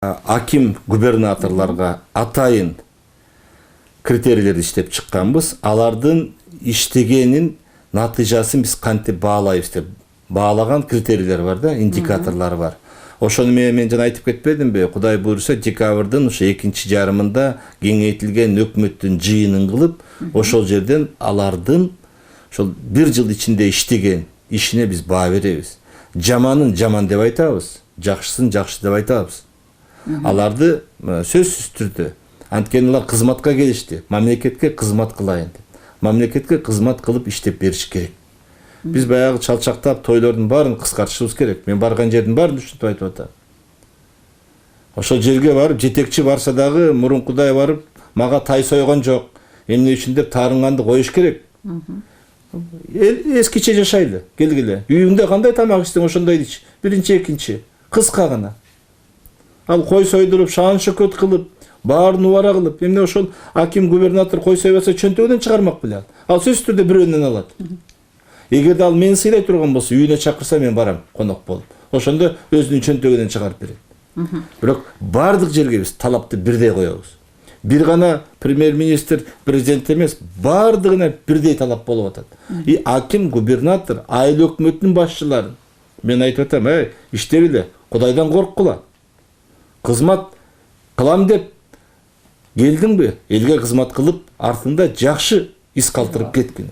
Аким губернаторларга атайын критерийлерди иштеп чыкканбыз. Алардын иштегенин натыйжасын биз кантип баалайбыз деп баалаган критерийлер бар да, индикаторлор бар. Ошону мен жана айтып кетпедимби? Кудай буйруса, декабрдын ошо экинчи жарымында кеңейтилген өкмөттүн жыйынын кылып, ошол жерден алардын ошол бир жыл ичинде иштеген ишине биз баа беребиз. Жаманын жаман деп айтабыз, жакшысын жакшы деп айтабыз. Аларды сөзсүз түрдө, анткени алар кызматка келишти, мамлекетке кызмат кылайын деп. Мамлекетке кызмат кылып иштеп бериш керек. Биз баягы чалчактап тойлордун баарын кыскартышыбыз керек. Мен барган жердин баарын ушинтип айтып атам. Ошол жерге барып, жетекчи барса дагы мурункудай барып, мага тай сойгон жок, эмне үчүн деп таарынганды коюш керек. Эскиче жашайлы, келгиле. Үйүңдө кандай тамак ичсең ошондой ич. Биринчи, экинчи, кыска гана. Ал кой сойдуруп, шаан шөкөт кылып, баарын убара кылып, эмне ошол аким губернатор кой сойбаса чөнтөгүнөн чыгармак беле. Ал сөзсүз түрдө бирөөнөн алат. Эгерде ал мени сыйлай турган болсо, үйүнө чакырса мен барам конок болуп. Ошондо өзүнүн чөнтөгүнөн чыгарып берет. Бирок бардык жерге биз талапты бирдей коебуз. Бир гана премьер-министр, президент эмес, бардыгына бирдей талап болуп атат. И аким, губернатор, айыл өкмөтүнүн башчылары мен айтып атам, иштегиле, Кудайдан корккула. Кызмат кылам деп келдиңби? Элге кызмат кылып, артында жакшы из калтырып кеткин.